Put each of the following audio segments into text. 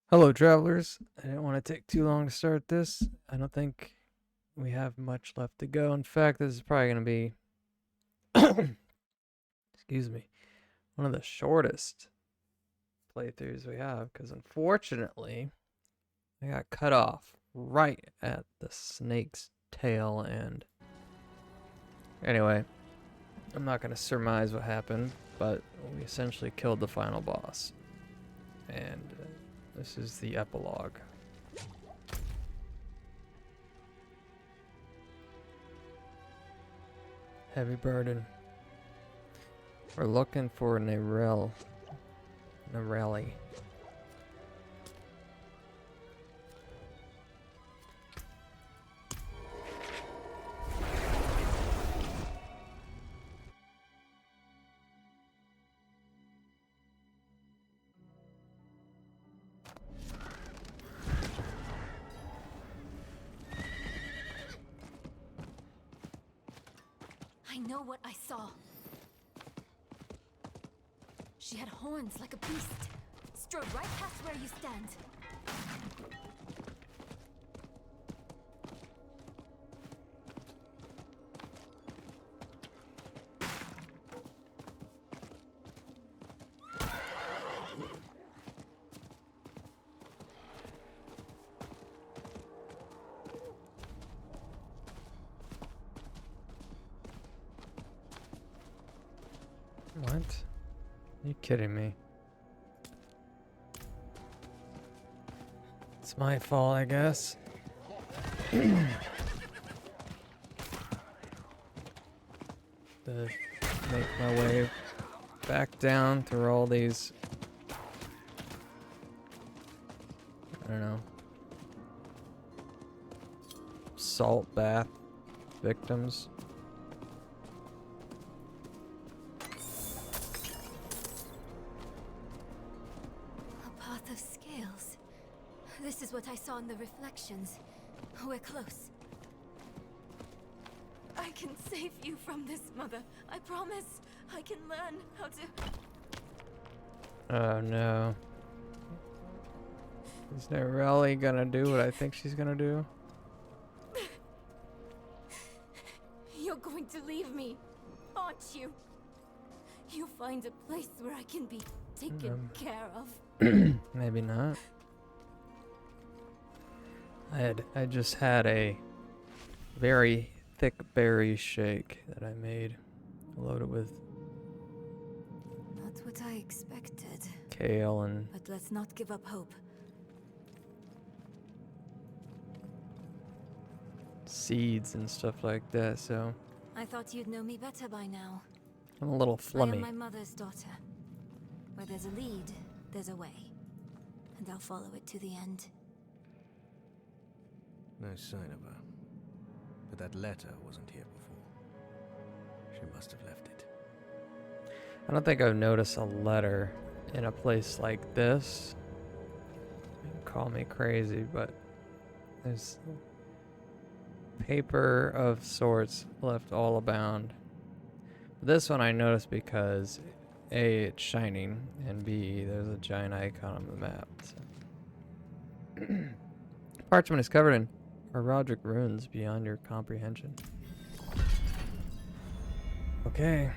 Hello, travelers. I didn't want to take too long to start this. I don't think we have much left to go. In fact, this is probably going to be, excuse me, one of the shortest playthroughs we have because unfortunately, I got cut off right at the snake's tail end. Anyway, I'm not going to surmise what happened, but we essentially killed the final boss. And this is the epilogue. Heavy burden. We're looking for Narelli. I know what I saw. She had horns like a beast. Strode right past where you stand. What? Are you kidding me? It's my fault, I guess. To make my way back down through all these, I don't know, salt bath victims. A path of scales. This is what I saw in the reflections. We're close. I can save you from this, Mother. I promise. I can learn how to... Oh no. Is Narelli gonna do what I think she's gonna do? You're going to leave me, aren't you? You'll find a place where I can be taken care of. Maybe not. I just had a very thick berry shake that I made, loaded with Not what I expected. kale and But let's not give up hope. seeds and stuff like that, so I thought you'd know me better by now. I'm a little I am flummy. my mother's daughter. Where there's a lead, there's a way. And I'll follow it to the end. No sign of her. But that letter wasn't here before. She must have left it. I don't think I've noticed a letter in a place like this. You can call me crazy, but there's paper of sorts left all abound. This one I noticed because A, it's shining, and B, there's a giant icon on the map. So. Parchment is covered in Roderick runes beyond your comprehension. Okay.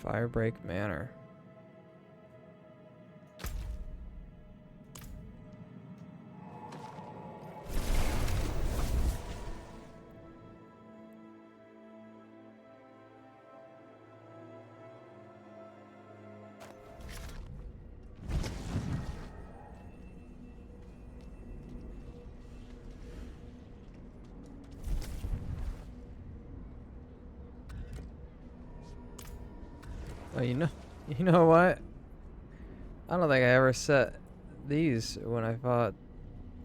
Firebreak Manor. Oh, you know what? I don't think I ever set these when I fought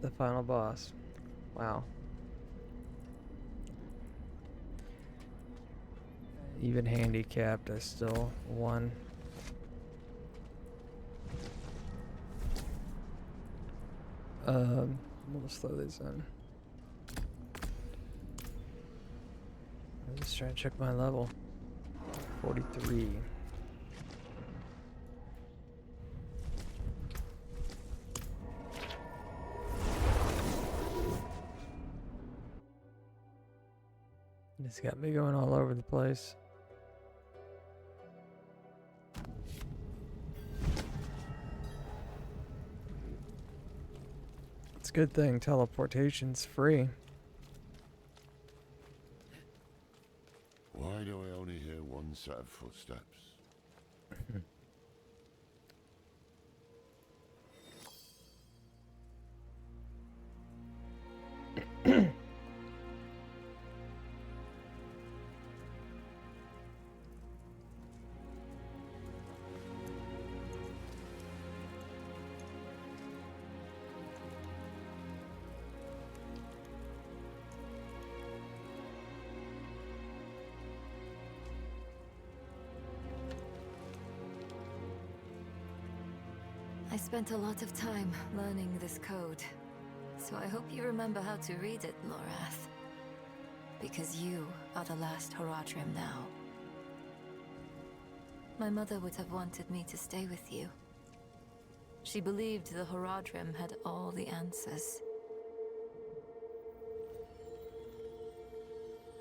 the final boss. Wow. Even handicapped, I still won. We'll just throw these in. I'm just trying to check my level. 43. It's got me going all over the place. It's a good thing teleportation's free. Why do I only hear one set of footsteps? I spent a lot of time learning this code, so I hope you remember how to read it, Lorath. Because you are the last Horadrim now. My mother would have wanted me to stay with you. She believed the Horadrim had all the answers.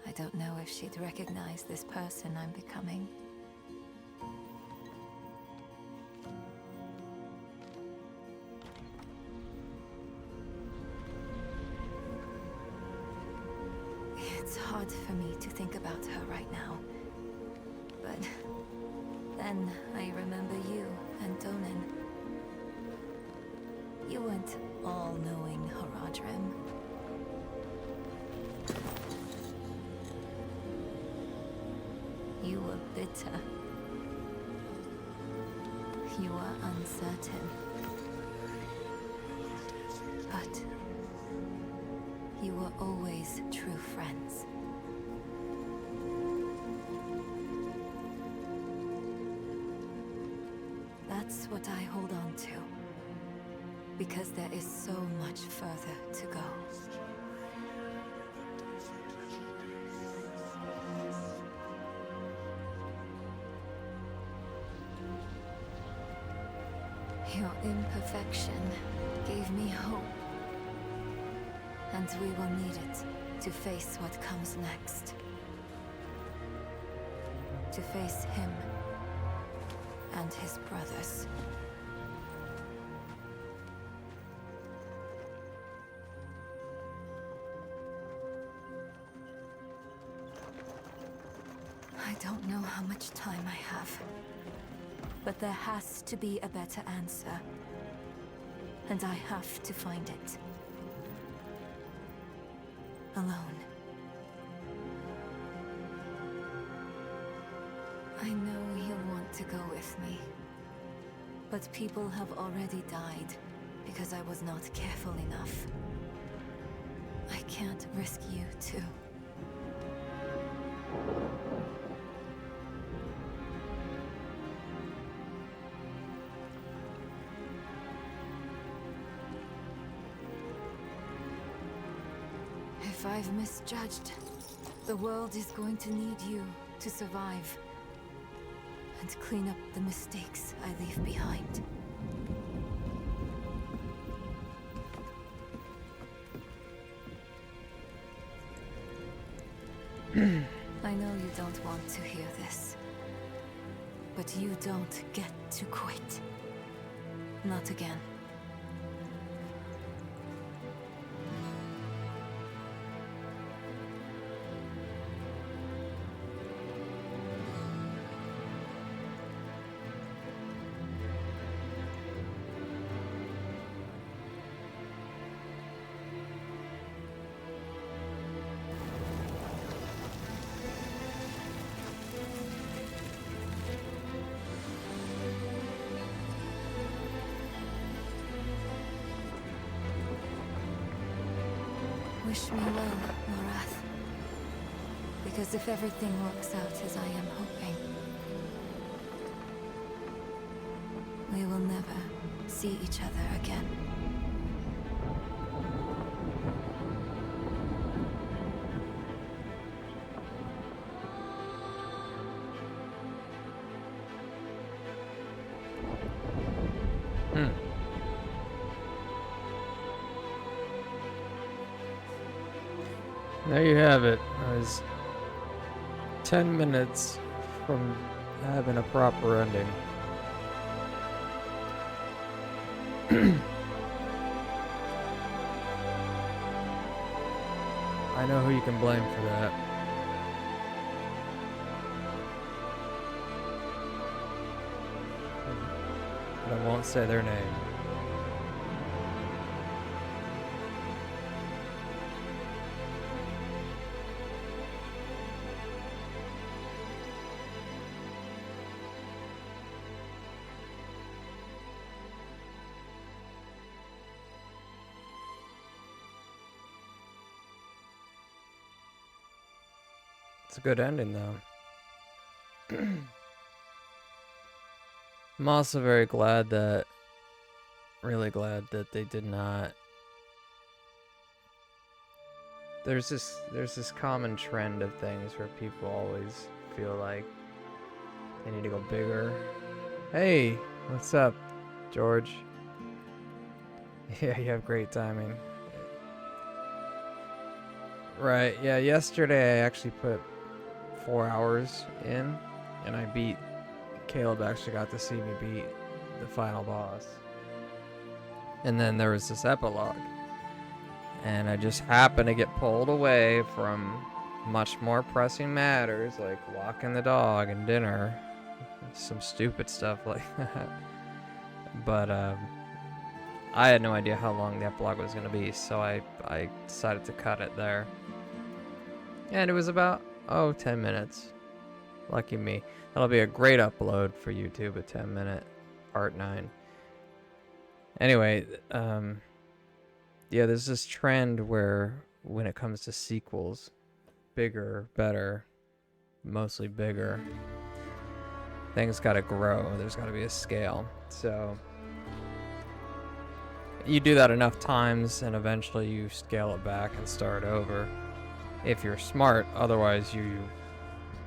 I don't know if she'd recognize this person I'm becoming. It's hard for me to think about her right now. But then I remember you and Donan. You weren't all-knowing Horadrim. You were bitter. You were uncertain. But you were always true friends. That's what I hold on to. Because there is so much further to go. Your imperfection gave me hope. And we will need it to face what comes next. To face him and his brothers. I don't know how much time I have. But there has to be a better answer. And I have to find it. Alone. I know he'll want to go with me. But people have already died because I was not careful enough. I can't risk you too. If I've misjudged, the world is going to need you to survive and clean up the mistakes I leave behind. I know you don't want to hear this, but you don't get to quit. Not again. Wish me well, Lorath. Because if everything works out as I am hoping, we will never see each other again. There you have it. I was 10 minutes from having a proper ending. I know who you can blame for that. But I won't say their name. It's a good ending, though. I'm also very glad that, really glad that they did not. There's this common trend of things where people always feel like they need to go bigger. Hey, what's up, George? Yeah, you have great timing. Right, yeah, yesterday I actually put 4 hours in, and I beat, Caleb actually got to see me beat the final boss. And then there was this epilogue, and I just happened to get pulled away from much more pressing matters like walking the dog and dinner, some stupid stuff like that. But I had no idea how long the epilogue was going to be, so I decided to cut it there. And it was about 10 minutes. Lucky me. That'll be a great upload for YouTube, a 10-minute part 9. Anyway, yeah, there's this trend where when it comes to sequels, bigger, better, mostly bigger, things gotta grow. There's gotta be a scale. So you do that enough times and eventually you scale it back and start over. If you're smart, otherwise you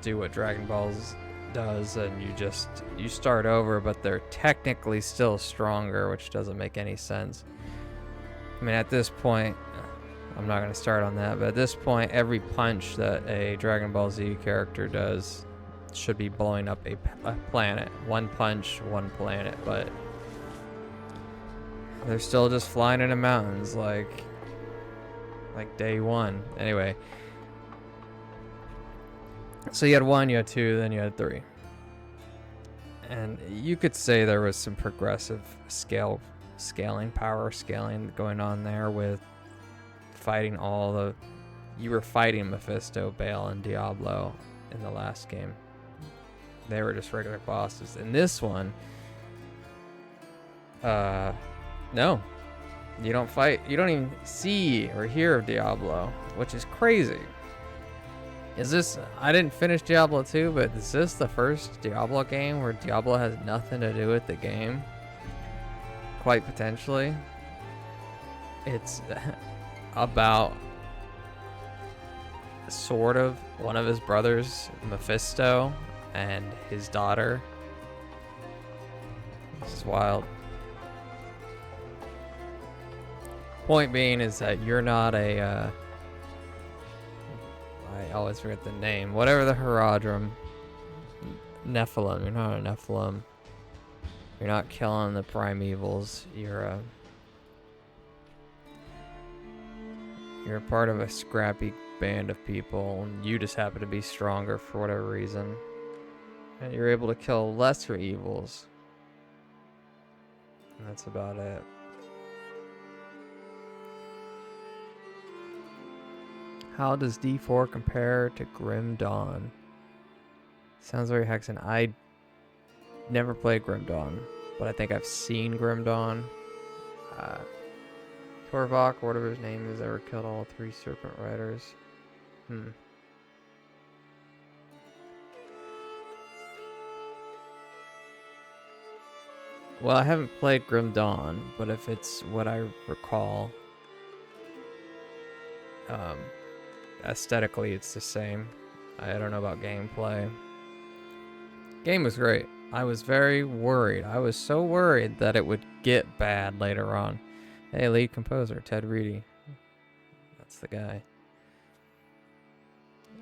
do what Dragon Balls does and you start over, but they're technically still stronger, which doesn't make any sense. I mean, at this point, I'm not going to start on that, but at this point, every punch that a Dragon Ball Z character does should be blowing up a planet. One punch, one planet, but they're still just flying into mountains like day one. Anyway. So you had 1, you had 2, then you had 3. And you could say there was some progressive power scaling going on there with fighting you were fighting Mephisto, Baal, and Diablo in the last game. They were just regular bosses. In this one, no. You don't fight, you don't even see or hear of Diablo, which is crazy. I didn't finish Diablo 2, but is this the first Diablo game where Diablo has nothing to do with the game? Quite potentially. It's about sort of one of his brothers, Mephisto, and his daughter. This is wild. Point being is that you're not a I always forget the name. Whatever the Herodrum. Nephilim. You're not a Nephilim. You're not killing the primevals. You're a part of a scrappy band of people, and you just happen to be stronger for whatever reason. And you're able to kill lesser evils. And that's about it. How does D4 compare to Grim Dawn? Sounds very hexen. I never played Grim Dawn, but I think I've seen Grim Dawn. Torvok, or whatever his name is, ever killed all 3 Serpent Riders. Well, I haven't played Grim Dawn, but if it's what I recall, aesthetically it's the same. I don't know about gameplay. Game was great. I was very worried. I was so worried that it would get bad later on. Hey, lead composer, Ted Reedy. That's the guy.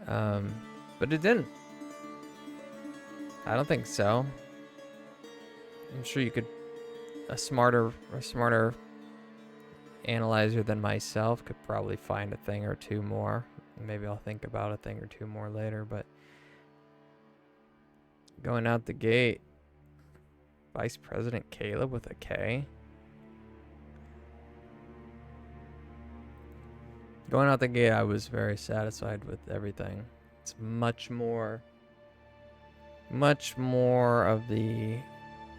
But it didn't. I don't think so. I'm sure you could. A smarter analyzer than myself could probably find a thing or two more. Maybe I'll think about a thing or two more later, but going out the gate, Vice President Caleb with a K. Going out the gate, I was very satisfied with everything. It's much more of the,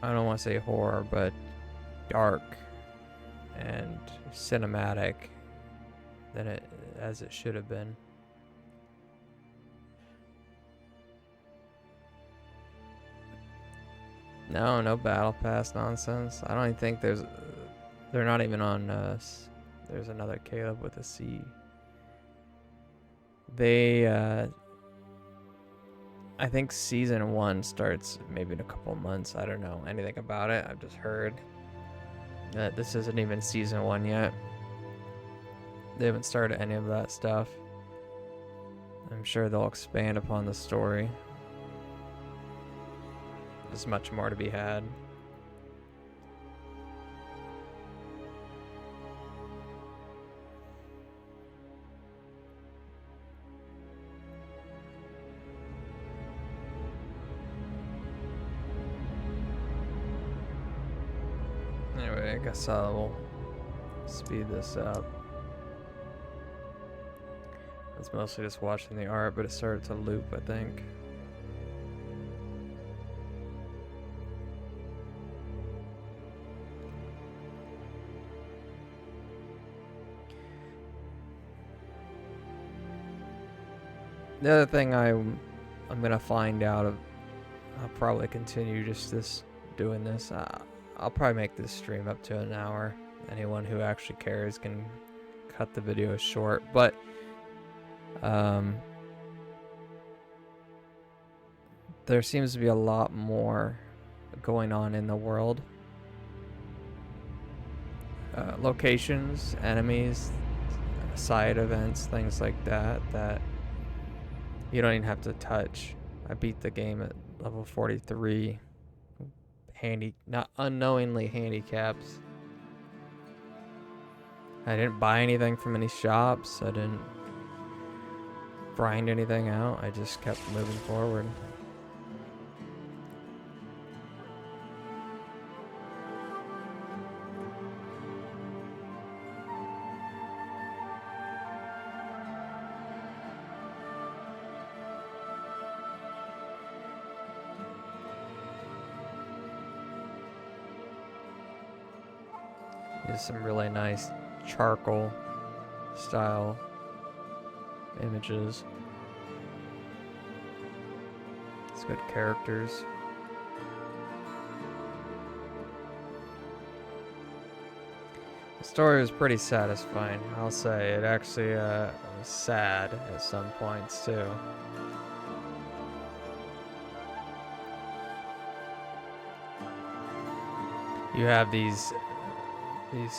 I don't want to say horror, but dark and cinematic than it as it should have been. No battle pass nonsense. I don't even think they're not even on there's another Caleb with a C. They I think season 1 starts maybe in a couple months. I don't know anything about it. I've just heard that this isn't even season 1 yet. They haven't started any of that stuff. I'm sure they'll expand upon the story. There's much more to be had. Anyway, I guess I will speed this up. I was mostly just watching the art, but it started to loop, I think. The other thing I'm gonna find out of, I'll probably continue doing this. I'll probably make this stream up to an hour. Anyone who actually cares can cut the video short, but there seems to be a lot more going on in the world. Locations, enemies, side events, things like that you don't even have to touch. I beat the game at level 43. Not unknowingly handicapped. I didn't buy anything from any shops. I didn't grind anything out. I just kept moving forward. There's some really nice charcoal style images. It's good characters. The story was pretty satisfying, I'll say. It actually was sad at some points too. You have these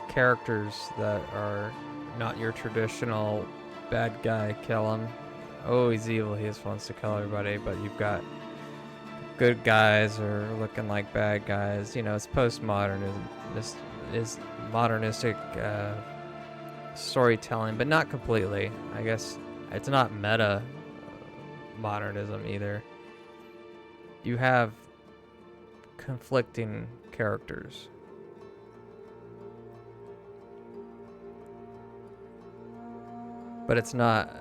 characters that are not your traditional bad guy, kill him. Oh, he's evil, he just wants to kill everybody, but you've got good guys or looking like bad guys. You know, it's postmodernism. This is modernistic storytelling, but not completely. I guess it's not meta modernism either. You have conflicting characters. But it's not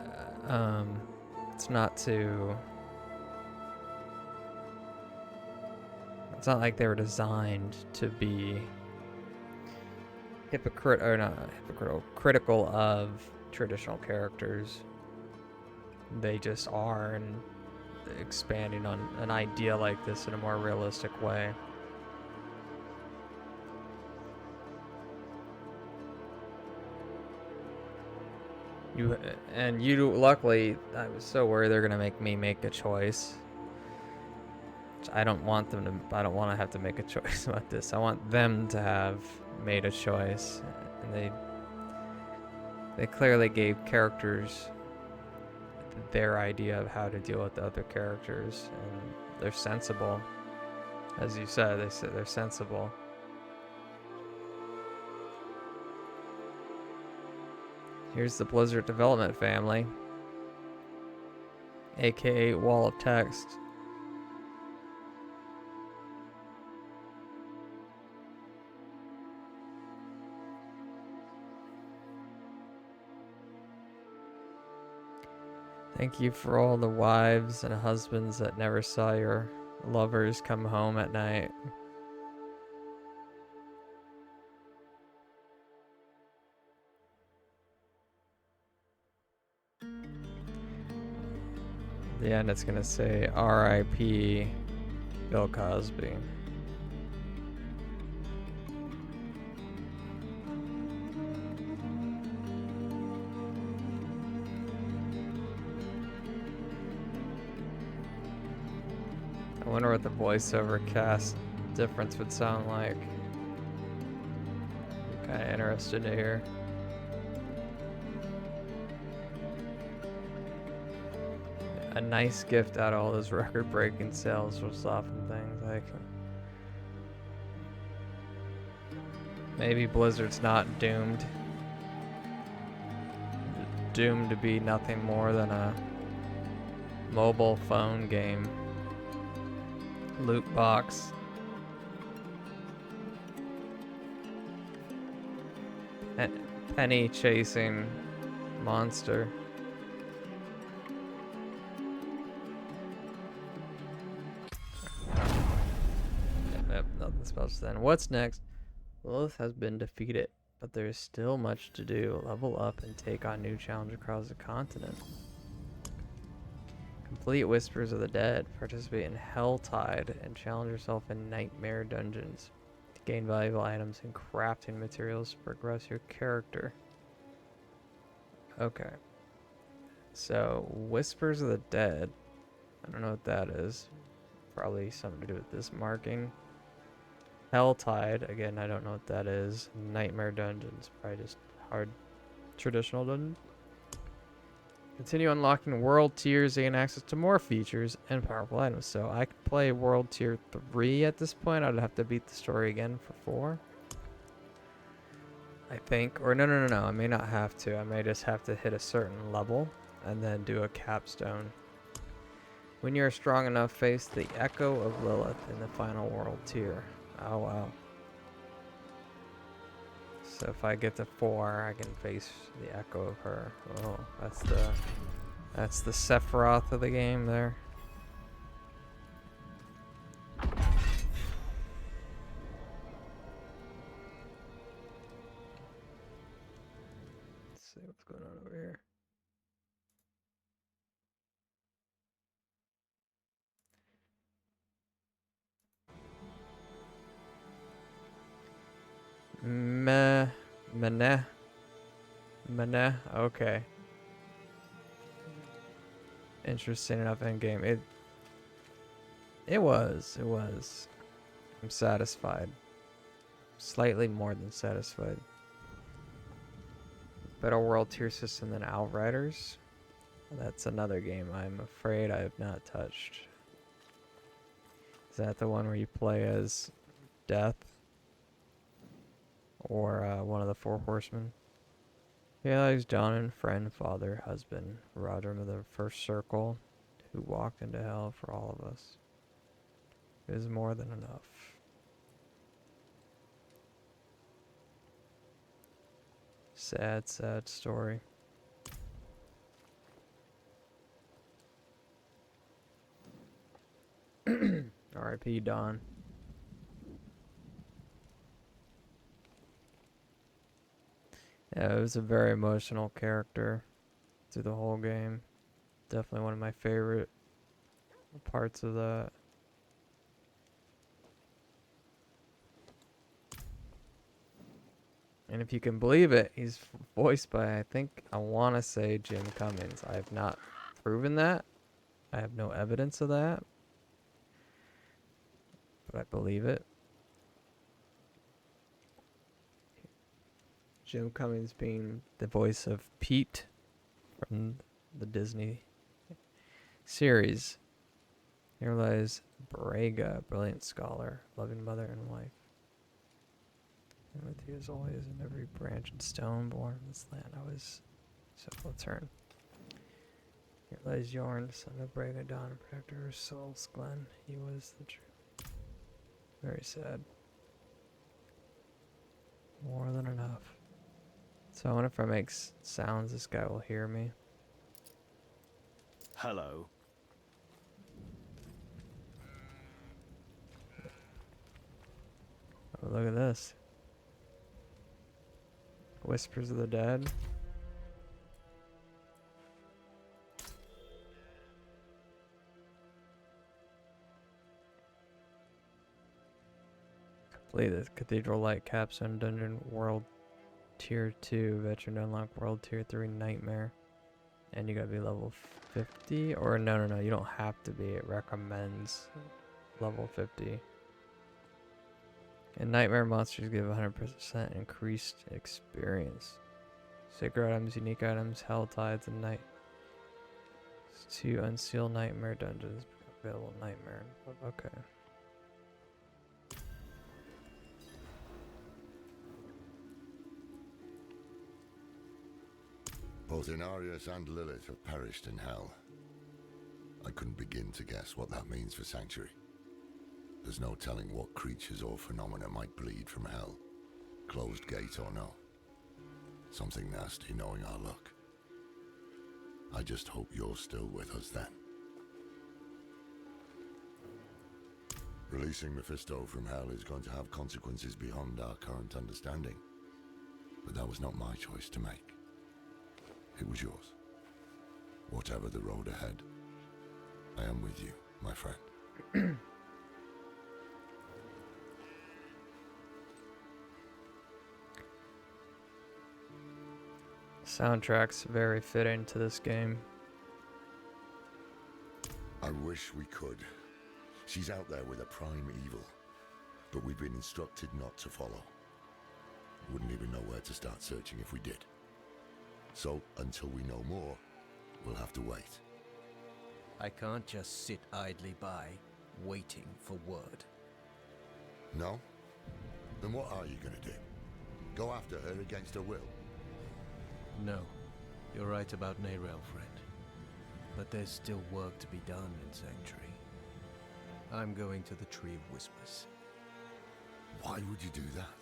like they were designed to be critical of traditional characters. They just are, and expanding on an idea like this in a more realistic way. Luckily, I was so worried they're gonna make me make a choice. I don't want to have to make a choice about this. I want them to have made a choice, and they clearly gave characters their idea of how to deal with the other characters, and they're sensible. As you said, they're sensible. Here's the Blizzard development family, aka Wall of Text. Thank you for all the wives and husbands that never saw your lovers come home at night. At the end, it's gonna say R.I.P. Bill Cosby. I wonder what the voiceover cast difference would sound like. I'm kind of interested to hear. A nice gift out of all those record-breaking sales for stuff and things. Like, maybe Blizzard's not doomed to be nothing more than a mobile phone game. Loot box. Penny chasing monster. Yep, nothing special then. What's next? Lilith has been defeated, but there is still much to do. Level up and take on new challenges across the continent. Complete Whispers of the Dead. Participate in Helltide and challenge yourself in Nightmare Dungeons to gain valuable items and crafting materials to progress your character. Okay. So, Whispers of the Dead. I don't know what that is. Probably something to do with this marking. Helltide. Again, I don't know what that is. Nightmare Dungeons. Probably just hard traditional dungeons. Continue unlocking world tiers to gain access to more features and powerful items. So I could play world tier 3 at this point. I'd have to beat the story again for 4. I think. Or no. I may not have to. I may just have to hit a certain level and then do a capstone. When you're strong enough, face the Echo of Lilith in the final world tier. Oh, wow. So if I get to 4, I can face the Echo of her. Oh, that's the Sephiroth of the game there. Let's see what's going on over here. Meh. Okay. Interesting enough in game. It was. I'm satisfied. Slightly more than satisfied. Better world tier system than Outriders. That's another game I'm afraid I have not touched. Is that the one where you play as Death? Or one of the 4 horsemen? Yeah, he's John, friend, father, husband, Roger of the first circle, who walked into hell for all of us. It is more than enough. Sad, sad story. R.I.P. Don. Yeah, it was a very emotional character through the whole game. Definitely one of my favorite parts of that. And if you can believe it, he's voiced by, I want to say Jim Cummings. I have not proven that. I have no evidence of that. But I believe it. Jim Cummings being the voice of Pete from the Disney series. Here lies Braga, brilliant scholar, loving mother and wife. And with you as always in every branch and stone born in this land I was so will turn. Here lies Yorn, son of Braga, Dawn, and protector of her soul's Glen. He was the truth. Very sad. More than enough. So I wonder if I make sounds, this guy will hear me. Hello. Oh, look at this. Whispers of the Dead. Complete the Cathedral Light Capstone Dungeon World Tier 2. Veteran to unlock World Tier 3 Nightmare. And you gotta be level 50? Or no, you don't have to be. It recommends level 50. And Nightmare monsters give 100% increased experience. Sacred items, unique items, Hell Tides, and Night. 2 Unsealed Nightmare dungeons. Available Nightmare. Okay. Both Inarius and Lilith have perished in hell. I couldn't begin to guess what that means for Sanctuary. There's no telling what creatures or phenomena might bleed from hell. Closed gate or no. Something nasty knowing our luck. I just hope you're still with us then. Releasing Mephisto from hell is going to have consequences beyond our current understanding. But that was not my choice to make. It was yours. Whatever the road ahead, I am with you, my friend. Soundtrack's very fitting to this game. I wish we could. She's out there with a prime evil, but we've been instructed not to follow. Wouldn't even know where to start searching if we did. So, until we know more, we'll have to wait. I can't just sit idly by, waiting for word. No? Then what are you gonna do? Go after her against her will? No, you're right about Neyrel, friend. But there's still work to be done in Sanctuary. I'm going to the Tree of Whispers. Why would you do that?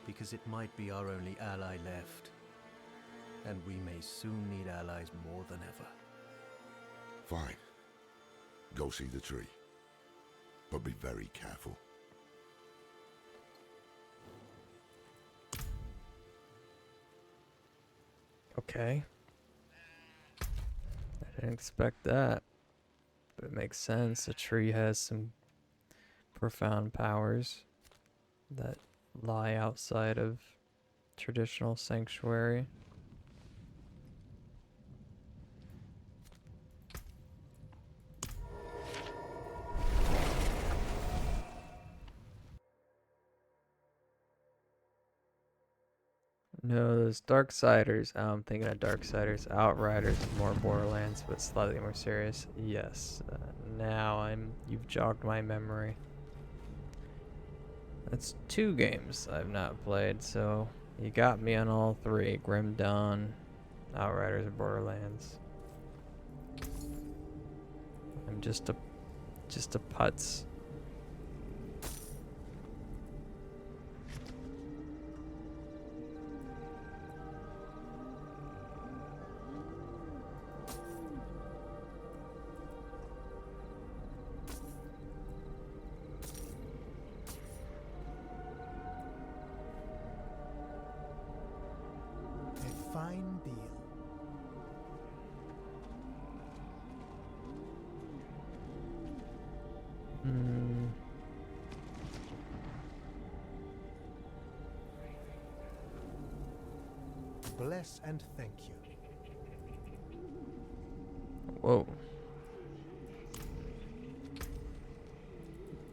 Because it might be our only ally left. And we may soon need allies more than ever. Fine. Go see the tree. But be very careful. Okay. I didn't expect that. But it makes sense. The tree has some profound powers that lie outside of traditional sanctuary. No, those Darksiders. I'm thinking of Darksiders, Outriders, more Borderlands, but slightly more serious. Yes. Now you've jogged my memory. That's 2 games I've not played, so you got me on all 3. Grim Dawn, Outriders, and Borderlands. I'm just a putz. Fine deal. Bless and thank you. Whoa.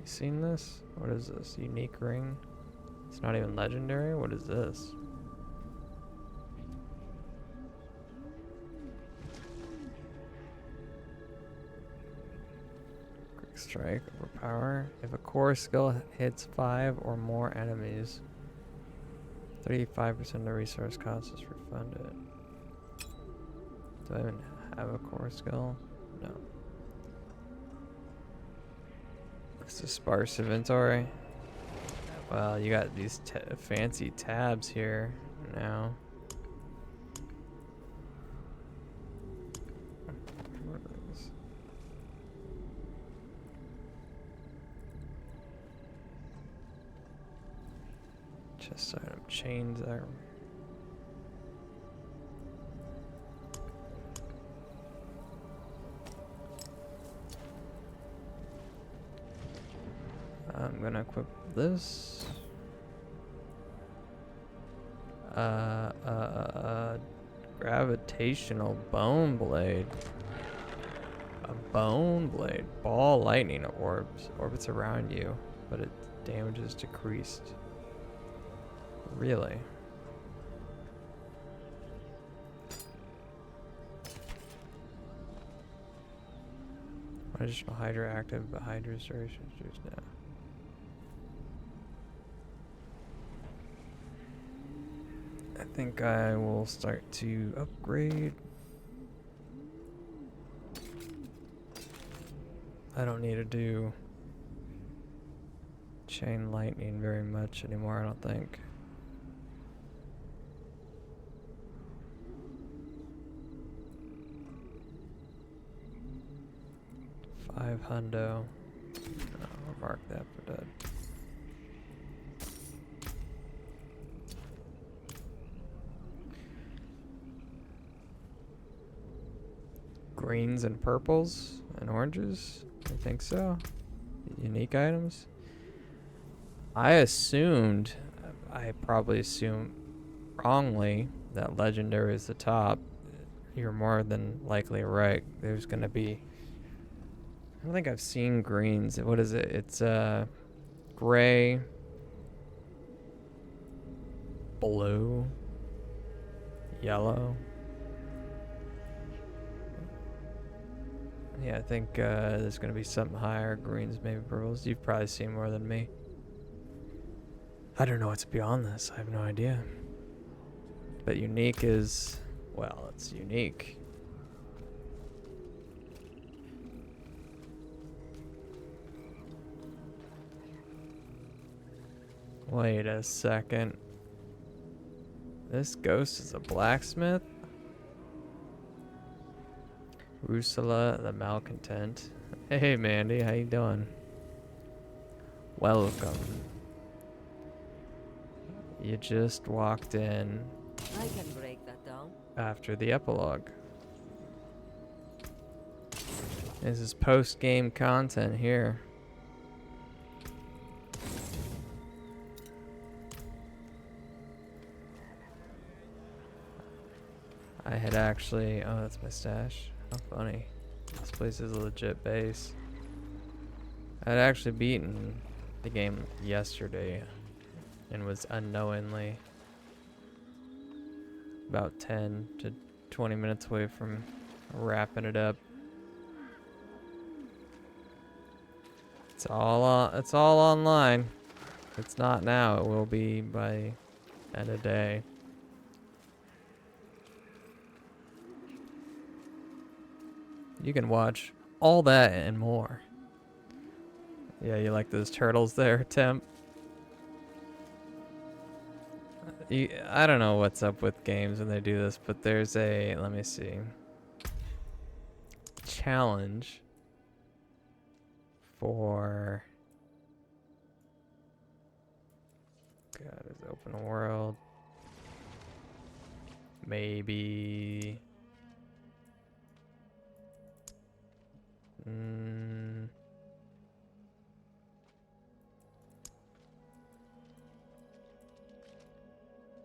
You seen this? What is this? Unique ring? It's not even legendary? What is this? strike, overpower. If a core skill hits 5 or more enemies, 35% of the resource cost is refunded. Do I even have a core skill? No. It's a sparse inventory. Well, you got these fancy tabs here now. What are these? Chest item, chains item. I'm gonna equip this. Gravitational bone blade. A bone blade. Ball lightning orbits around you, but its damage is decreased. Really? Additional Hydra active, but Hydra restoration is used now. I think I will start to upgrade. I don't need to do chain lightning very much anymore, I don't think. $500. I'll mark that for dead. Greens and purples and oranges? I think so. Unique items? I probably assumed wrongly that legendary is the top. You're more than likely right. There's gonna be, I don't think I've seen greens. What is it? It's gray, blue, yellow. Yeah, I think there's gonna be something higher. Greens, maybe purples. You've probably seen more than me. I don't know what's beyond this. I have no idea. But unique is, well, it's unique. Wait a second. This ghost is a blacksmith? Rusula the Malcontent. Hey Mandy, how you doing? Welcome. You just walked in I can break that down. after the epilogue. This is post-game content here. I had actually, oh, that's my stash. How funny. This place is a legit base. I had actually beaten the game yesterday and was unknowingly about 10 to 20 minutes away from wrapping it up. It's all online. If it's not now, it will be by end of day. You can watch all that and more. Yeah, you like those turtles there, Temp? I don't know what's up with games when they do this, but there's a, let me see, challenge for, God, is open world, maybe,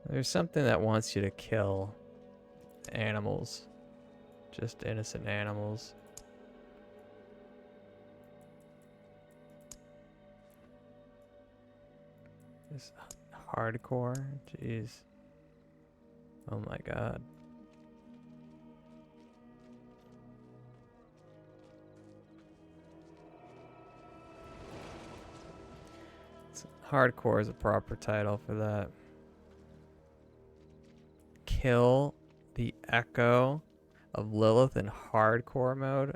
there's something that wants you to kill animals. Just innocent animals. This hardcore? Jeez. Oh my god. Hardcore is a proper title for that. Kill the Echo of Lilith in hardcore mode?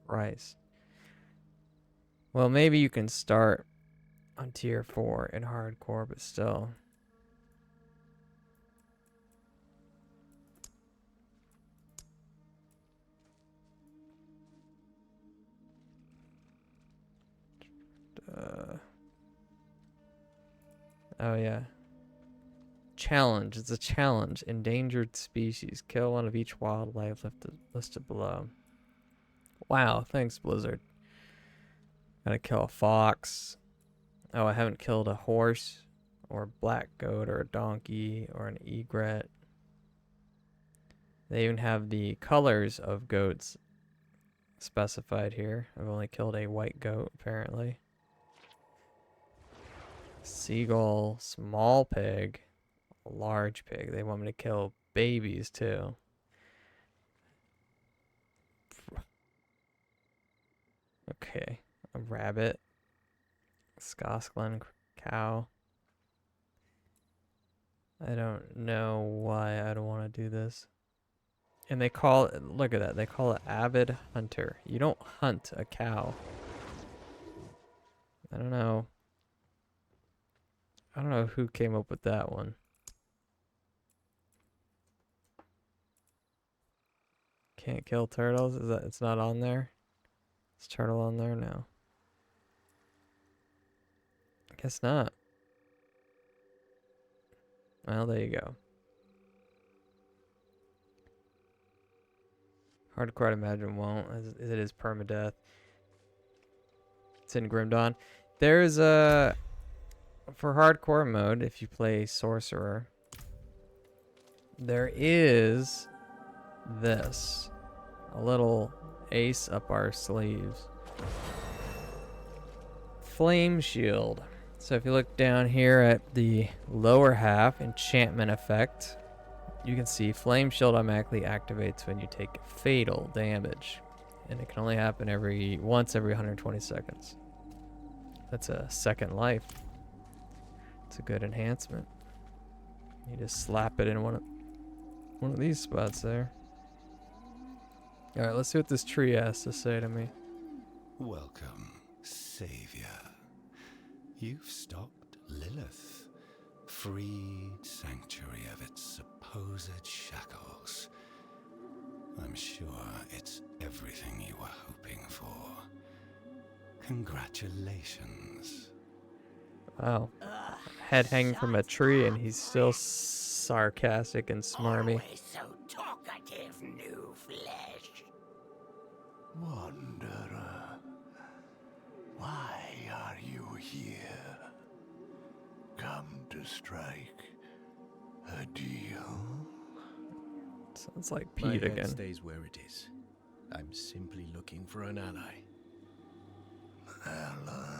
Christ. Well, maybe you can start on tier 4 in hardcore, but still. Oh yeah. Challenge. It's a challenge. Endangered species. Kill one of each wildlife listed below. Wow, thanks Blizzard. Gotta kill a fox. Oh, I haven't killed a horse or a black goat or a donkey or an egret. They even have the colors of goats specified here. I've only killed a white goat, apparently. Seagull, small pig, large pig. They want me to kill babies too. Okay, a rabbit, Skosklen cow. I don't know why I don't want to do this. And they call it, look at that, they call it avid hunter. You don't hunt a cow. I don't know. I don't know who came up with that one. Can't kill turtles? Is that, it's not on there? Is turtle on there? No. I guess not. Well, there you go. Hardcore, I imagine, won't, as it is permadeath. It's in Grim Dawn. There's a... For hardcore mode, if you play Sorcerer, there is this. A little ace up our sleeves. Flame Shield. So if you look down here at the lower half, enchantment effect, you can see Flame Shield automatically activates when you take fatal damage. And it can only happen once every 120 seconds. That's a second life. It's a good enhancement. You just slap it in one of these spots there. Alright, let's see what this tree has to say to me. Welcome, Savior. You've stopped Lilith, freed Sanctuary of its supposed shackles. I'm sure it's everything you were hoping for. Congratulations. Wow. Head hanging from a tree and he's still sarcastic and smarmy. Always so talkative, new flesh. Wanderer, why are you here? Come to strike a deal? Sounds like My Pete head again. stays where it is. I'm simply looking for an ally. Ally?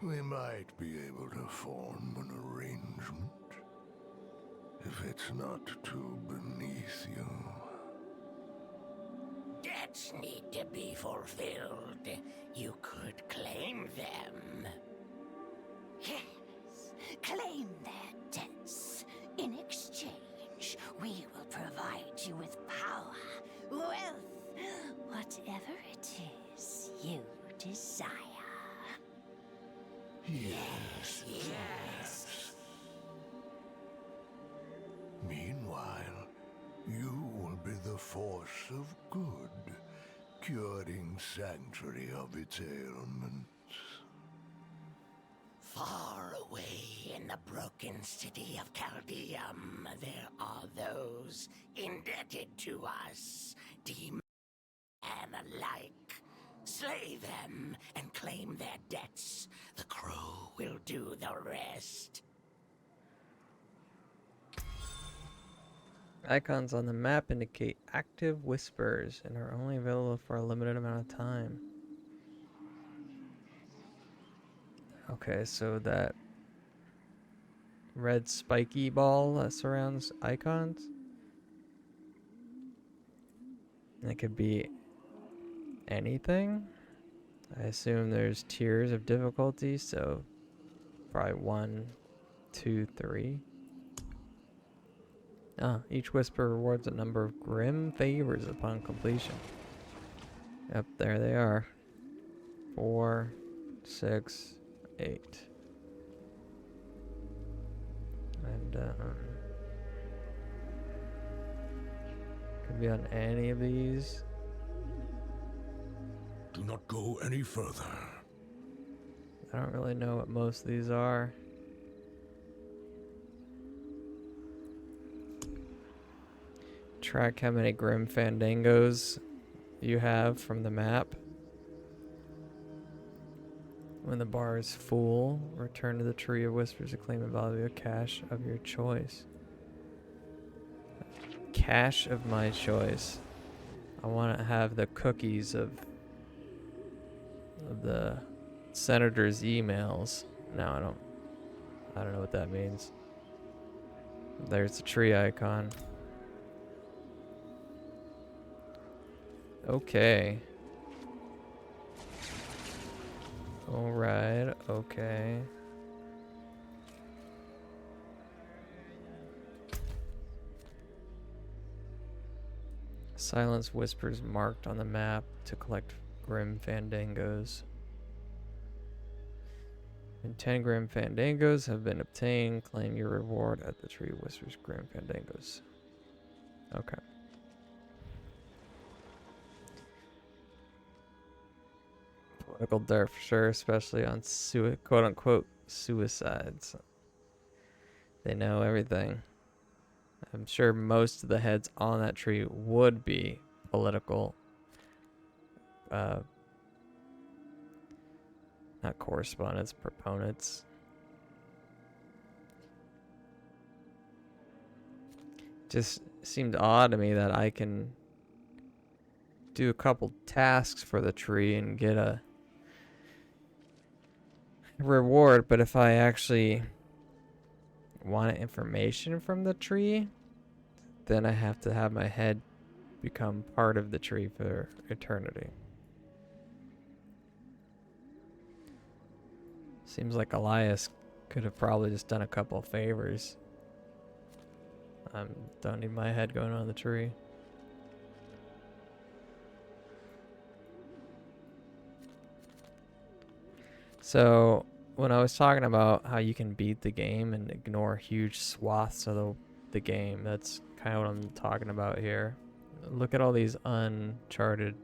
We might be able to form an arrangement. If it's not too beneath you. Debts need to be fulfilled. You could claim them. Yes, claim their debts. In exchange, we will provide you with power, wealth, whatever it is you desire. Yes, yes. Meanwhile, you will be the force of good, curing Sanctuary of its ailments. Far away in the broken city of Caldeum, there are those indebted to us, demon and alike. Slay them and claim their debts. The crow will do the rest. Icons on the map indicate active whispers and are only available for a limited amount of time. Okay, so that red spiky ball that surrounds icons. And it could be anything. I assume there's tiers of difficulty, so probably 1, 2, 3. Ah, each whisper rewards a number of grim favors upon completion. Yep, there they are. 4, 6, 8. And could be on any of these. Do not go any further. I don't really know what most of these are. Track how many grim fandangos you have from the map. When the bar is full, return to the Tree of Whispers to claim a valuable cache of your choice. Cache of my choice. I want to have the cookies of the senator's emails. No, I don't know what that means. There's the tree icon. Okay. Alright, okay. Silence whispers marked on the map to collect grim fandangos. And 10 grim fandangos have been obtained. Claim your reward at the Tree Whispers Grim Fandangos. Okay. Political dirt for sure, especially on quote unquote suicides. They know everything. I'm sure most of the heads on that tree would be political. Not correspondents, proponents. Just seemed odd to me that I can do a couple tasks for the tree and get a reward, but if I actually want information from the tree, then I have to have my head become part of the tree for eternity. Seems like Elias could have probably just done a couple of favors. Don't need my head going on the tree. So, when I was talking about how you can beat the game and ignore huge swaths of the game, that's kind of what I'm talking about here. Look at all these uncharted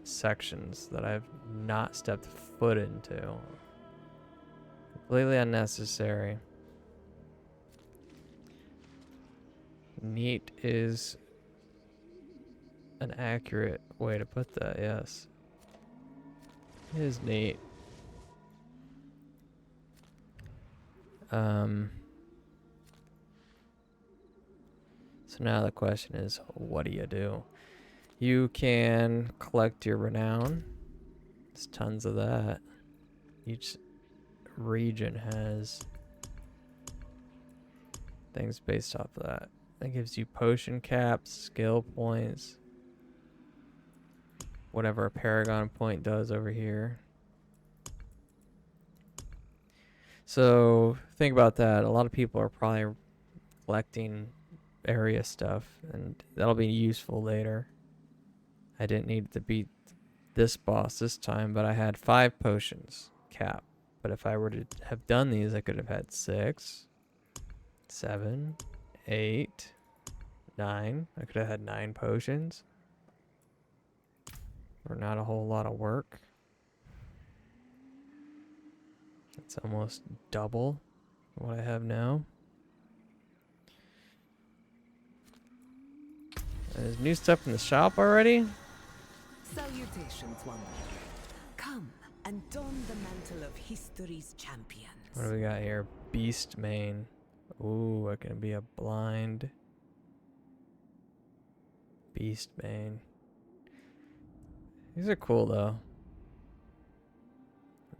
sections that I've not stepped foot into. Completely unnecessary. Neat is an accurate way to put that, yes. It is neat. So now the question is, what do you do? You can collect your renown. There's tons of that. Each region has things based off of that. That gives you potion caps, skill points, whatever a paragon point does over here. So think about that. A lot of people are probably collecting area stuff, and that'll be useful later. I didn't need to beat this boss this time, but I had 5 potions cap. But if I were to have done these, I could have had 6, 7, 8, 9. I could have had 9 potions. For not a whole lot of work. It's almost double what I have now. There's new stuff in the shop already? Salutations, Wanderer. Come and don the mantle of history's champions. What do we got here? Beast Mane. Ooh, I can be a blind Beast Mane. These are cool though.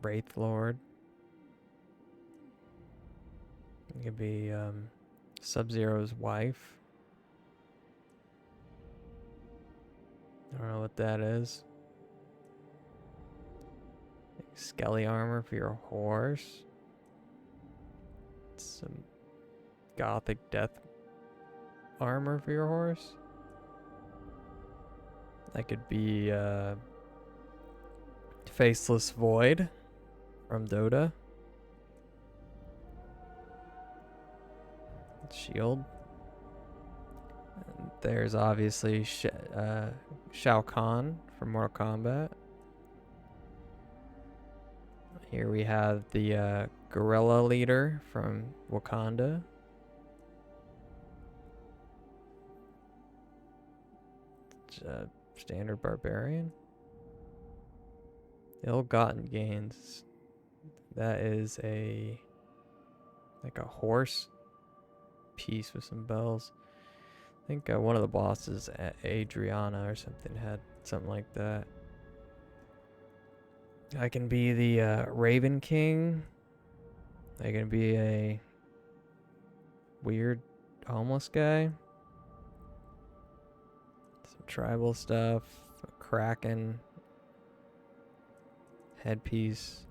Wraith Lord. You could be Sub-Zero's wife. I don't know what that is. Skelly armor for your horse. Some gothic death armor for your horse. That could be Faceless Void from Dota. Shield. And there's obviously Shao Kahn from Mortal Kombat. Here we have the guerrilla leader from Wakanda. Standard barbarian. Ill-gotten gains. That is like a horse piece with some bells. I think one of the bosses at Adriana or something had something like that. I can be the Raven King. I can be a weird homeless guy. Some tribal stuff. A Kraken. Headpiece.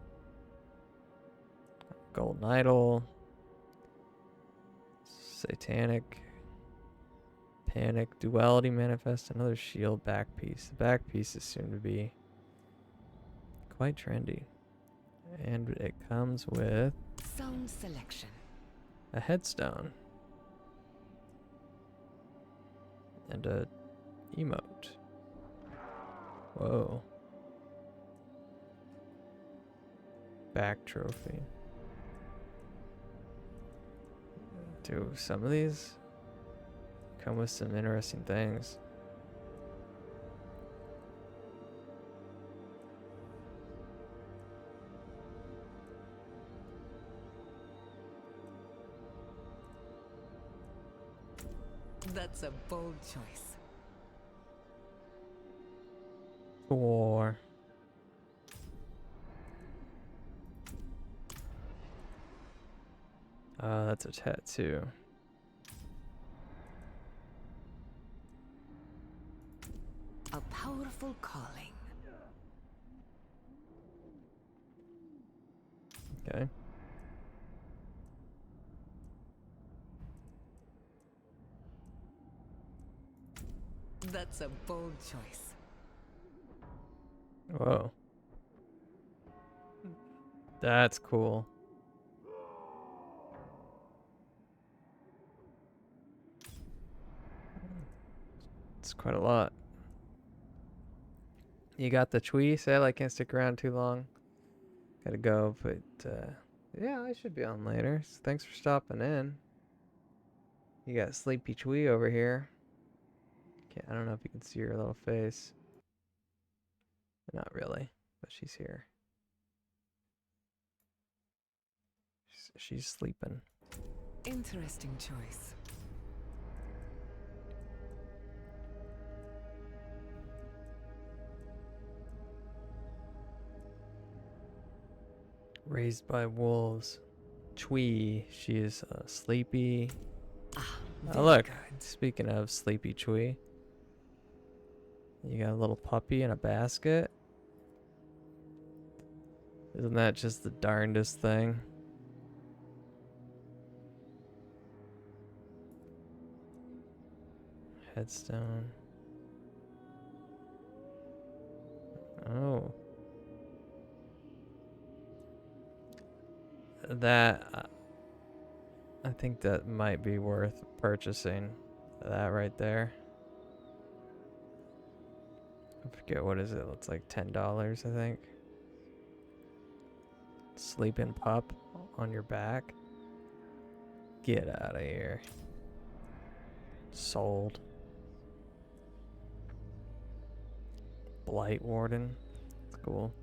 Golden Idol. Satanic. Panic. Duality Manifest. Another shield back piece. The back piece is soon to be quite trendy. And it comes with Sound selection. a headstone. And a emote. Whoa. Back trophy. Do some of these come with some interesting things. That's a bold choice. War. That's a tattoo. A powerful calling. Okay. That's a bold choice. Whoa. That's cool. It's quite a lot. You got the Chui sale. I can't stick around too long. Gotta go, but yeah, I should be on later. So thanks for stopping in. You got Sleepy Chui over here. I don't know if you can see her little face. Not really, but she's here. She's sleeping. Interesting choice. Raised by wolves. Chui. She is sleepy. Oh, look. Speaking of Sleepy Chui. You got a little puppy in a basket. Isn't that just the darndest thing? Headstone. Oh. That, I think that might be worth purchasing. That right there. I forget what is it. It's like $10, I think. Sleeping pup on your back. Get out of here. Sold. Blight Warden. That's cool.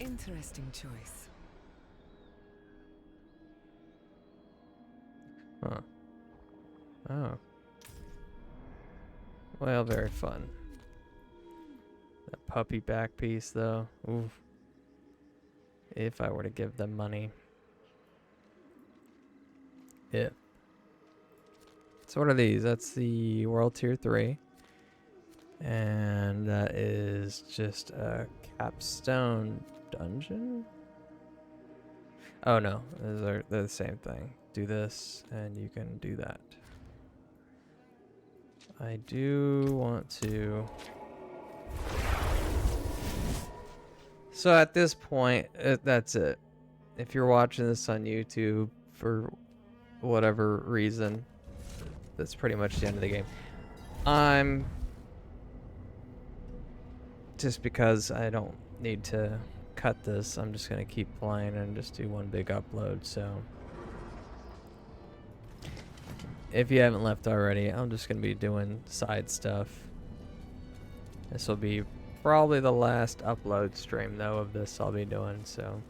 Interesting choice. Huh. Oh. Well, very fun. That puppy back piece, though. Oof. If I were to give them money. If. So what are these? That's the World Tier 3. And that is just a capstone dungeon? Oh no, they're the same thing. Do this and you can do that. I do want to... So at this point, that's it. If you're watching this on YouTube for whatever reason, that's pretty much the end of the game. I'm... Just because I don't need to cut this, I'm just going to keep playing and just do one big upload, so... If you haven't left already, I'm just going to be doing side stuff. This will be probably the last upload stream, though, of this I'll be doing, so...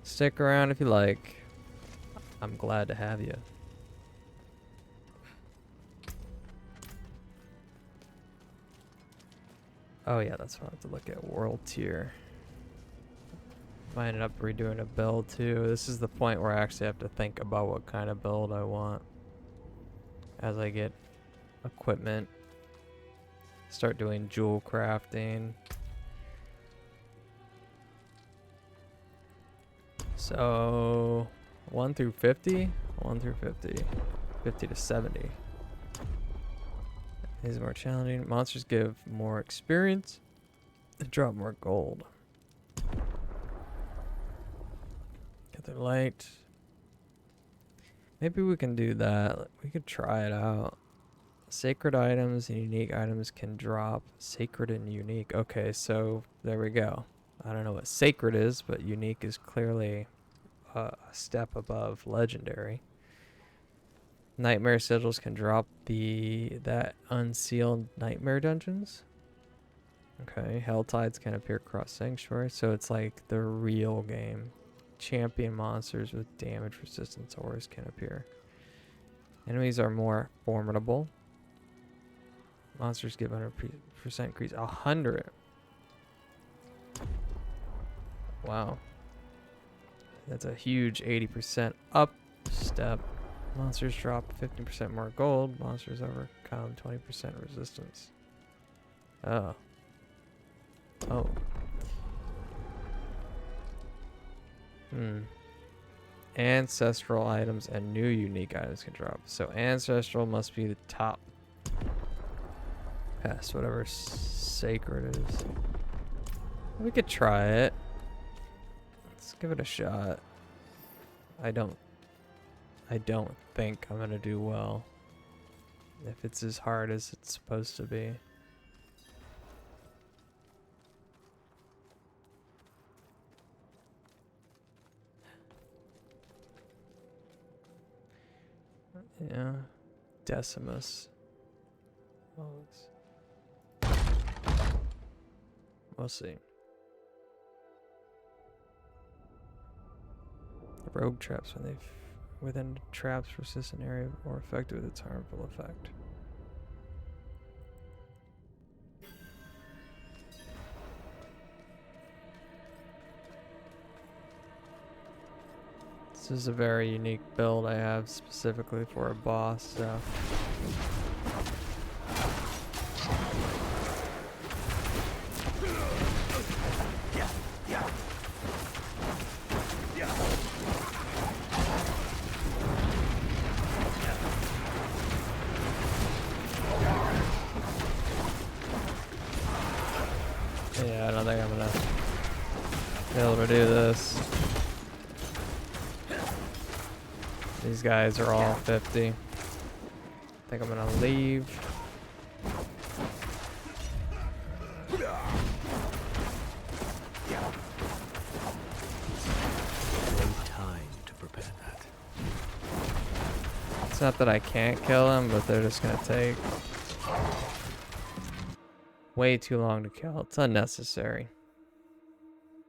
Stick around if you like. I'm glad to have you. Oh yeah, that's what I have to look at. World tier. Might end up redoing a build too. This is the point where I actually have to think about what kind of build I want. As I get equipment. Start doing jewel crafting. So 1 through 50? 1 through 50. 50 to 70. These are more challenging. Monsters give more experience and drop more gold. Get their light. Maybe we can do that. We could try it out. Sacred items and unique items can drop. Sacred and unique. Okay, so there we go. I don't know what sacred is, but unique is clearly a step above legendary. Nightmare sigils can drop that unsealed nightmare dungeons. Okay, hell tides can appear across sanctuary, so it's like the real game. Champion monsters with damage resistance auras can appear. Enemies are more formidable. Monsters give 100% increase. 100. Wow. That's a huge 80% up step. Monsters drop 15% more gold. Monsters overcome 20% resistance. Oh. Oh. Ancestral items and new unique items can drop. So ancestral must be the top. Past whatever sacred is. We could try it. Let's give it a shot. I don't think I'm gonna do well if it's as hard as it's supposed to be. Yeah, Decimus. We'll see. Rogue traps when they've within traps persist an area or affected with its harmful effect. This is a very unique build I have specifically for a boss, so yeah, I don't think I'm gonna be able to do this. These guys are all 50. I think I'm gonna leave. Time to prepare that. It's not that I can't kill them, but they're just gonna take way too long to kill. It's unnecessary.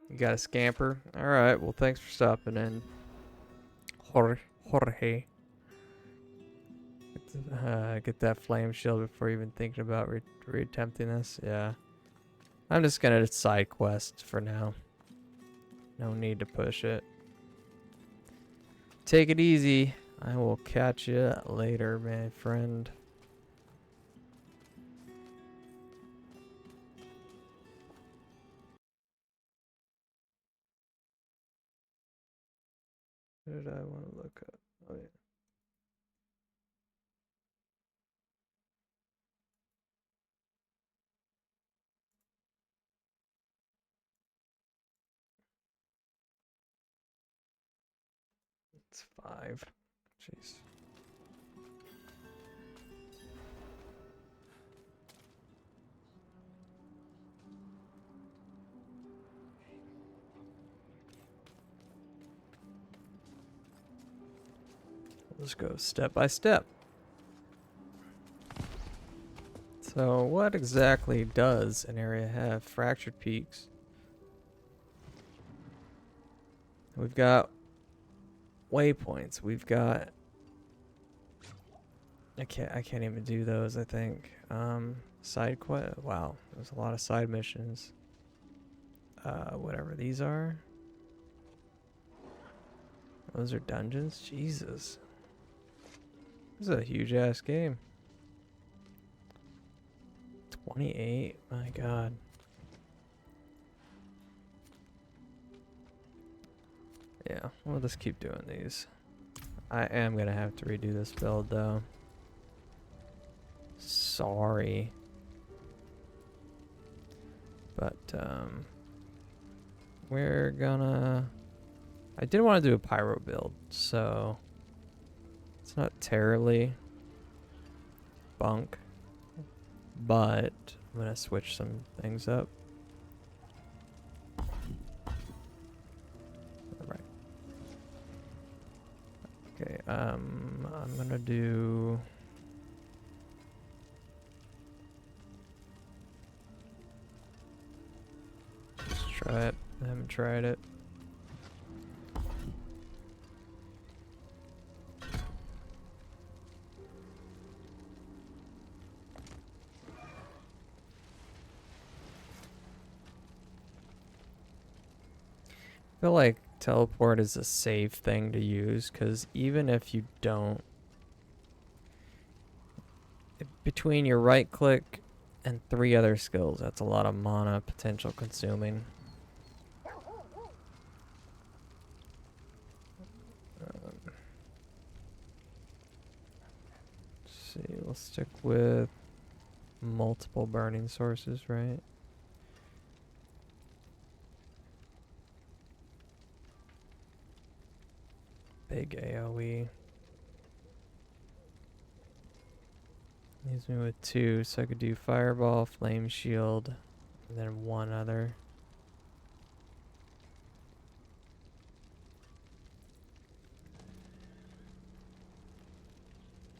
You got a scamper? Alright, well thanks for stopping in. Jorge. Get that flame shield before even thinking about re-attempting this. Yeah. I'm just gonna side quest for now. No need to push it. Take it easy. I will catch you later, my friend. What did I want to look up? Oh yeah. It's 5. Jeez. Let's go step by step. So what exactly does an area have? Fractured peaks. We've got waypoints. We've got I can't even do those, I think. Side quest. Wow, there's a lot of side missions. Whatever these are. Those are dungeons? Jesus. This is a huge ass game. 28, my god. Yeah, we'll just keep doing these. I am gonna have to redo this build though. Sorry. But we're gonna I did want to do a pyro build, so it's not terribly bunk, but I'm gonna switch some things up. Alright. Okay, I'm gonna do let's try it. I haven't tried it. I feel like teleport is a safe thing to use because even if you don't, between your right click and 3 other skills, that's a lot of mana potential consuming. Let's see, we'll stick with multiple burning sources, right? Big AoE. Leaves me with 2, so I could do Fireball, Flame Shield, and then 1 other.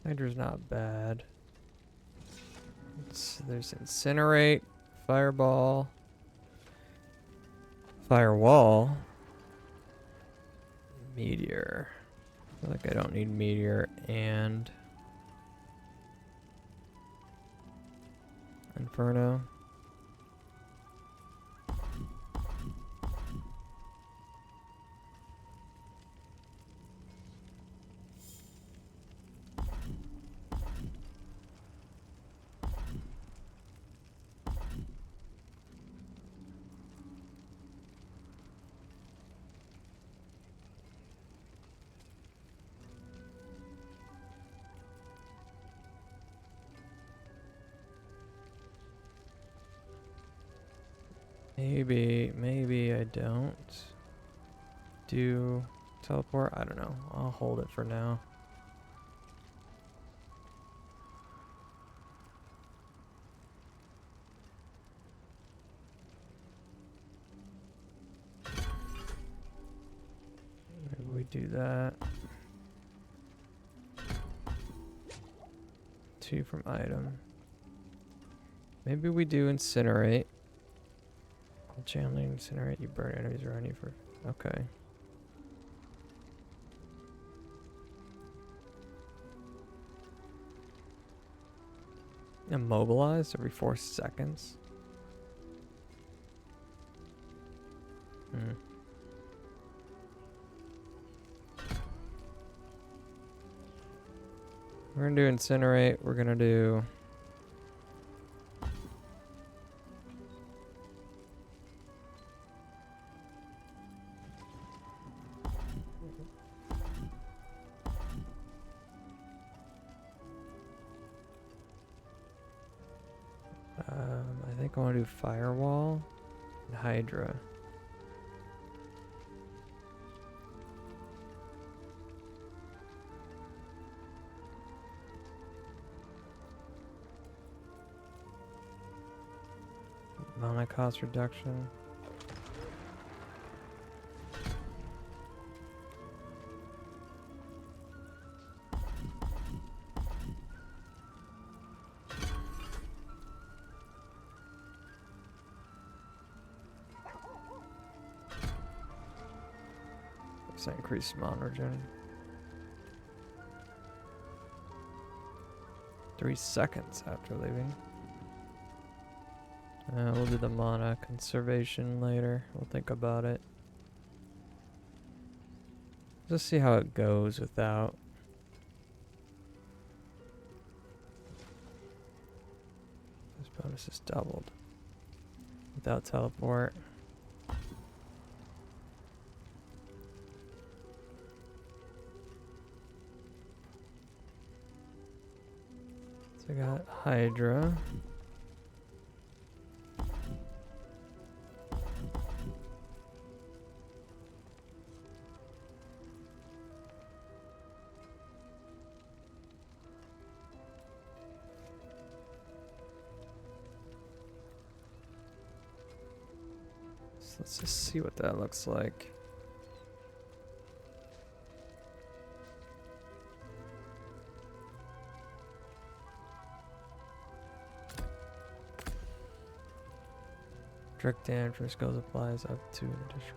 Hydra's not bad. There's Incinerate, Fireball, Firewall, Meteor. I feel like I don't need Meteor and Inferno. Maybe I don't do teleport. I don't know. I'll hold it for now. Maybe we do that. 2 from item. Maybe we do Incinerate. Channeling Incinerate, you burn enemies around you for... Okay. Immobilized every 4 seconds? We're gonna do Incinerate. We're gonna do... think I want to do Firewall and Hydra. Mana cost reduction. Increase mana regen. 3 seconds after leaving. We'll do the mana conservation later. We'll think about it. Just see how it goes without. This bonus is doubled. Without teleport. So I got Hydra. So let's just see what that looks like. Direct damage for skills applies up to an additional.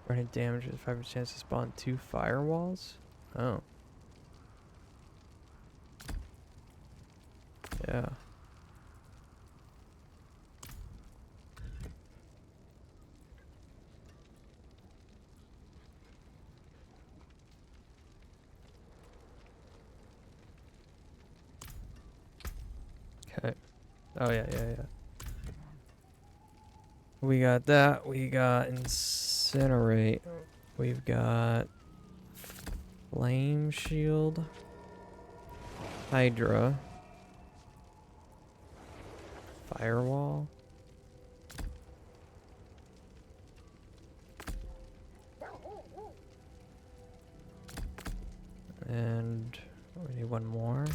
Running damage with 5% chance to spawn 2 firewalls? Oh. Yeah. Okay. Oh yeah. We got that. We got incinerate. We've got flame shield. Hydra. Firewall. And we need one more.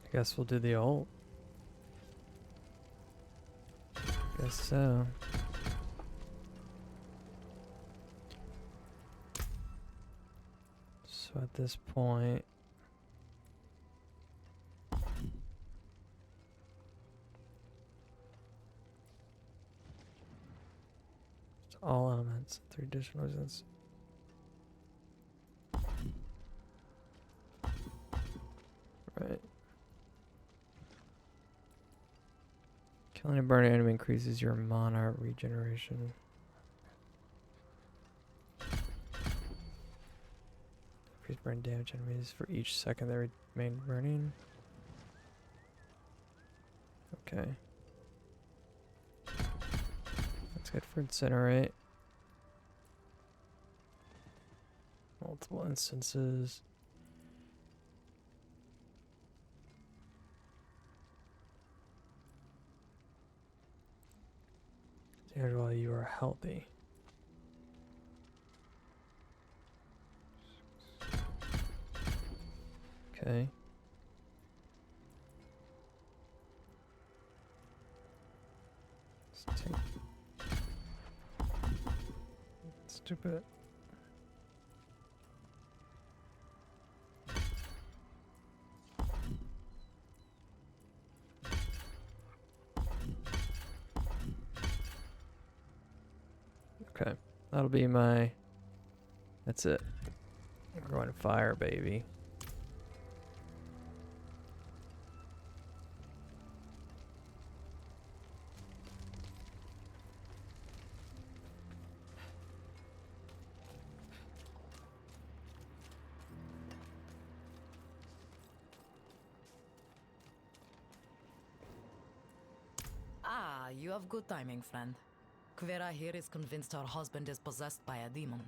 I guess we'll do the ult. Guess so. So at this point, it's all elements, 3 additional resistance. Right. Killing a burning enemy increases your mana regeneration. Increase burn damage enemies for each second they remain burning. Okay. That's good for incinerate. Multiple instances. Damage while you are healthy. Okay. Let's take. Stupid. Okay, that'll be my. That's it. We're going to fire, baby. you have good timing, friend. Kvera here is convinced her husband is possessed by a demon.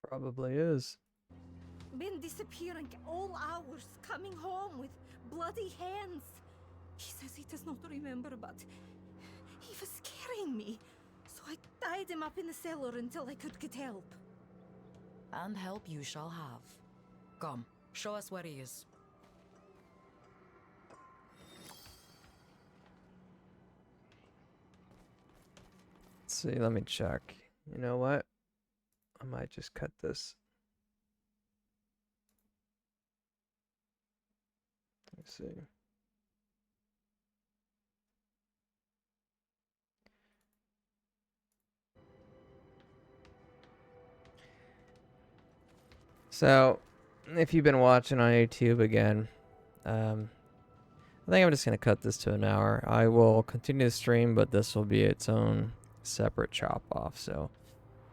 Probably is. Been disappearing all hours, coming home with bloody hands. He says he does not remember, but he was scaring me. So I tied him up in the cellar until I could get help. And help you shall have. Come, show us where he is. Let's see, let me check. You know what? I might just cut this. Let's see. So, if you've been watching on YouTube again, I think I'm just going to cut this to an hour. I will continue to stream, but this will be its own separate chop off. So,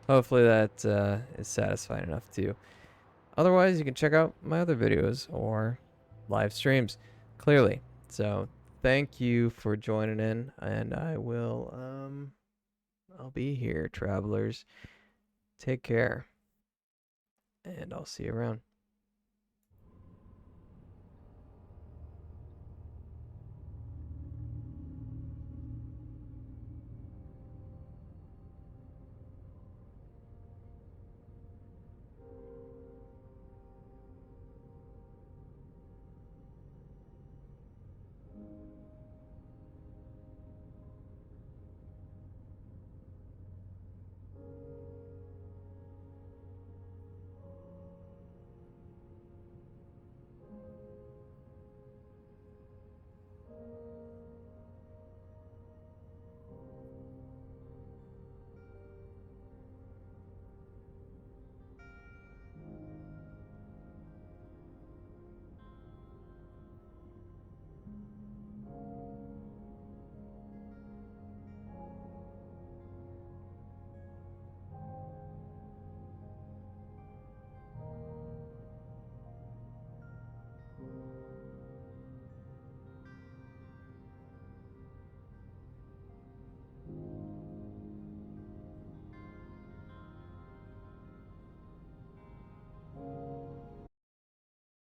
hopefully that is satisfying enough to you. Otherwise, you can check out my other videos or live streams, clearly. So, thank you for joining in, and I will, I'll be here, travelers. Take care, and I'll see you around.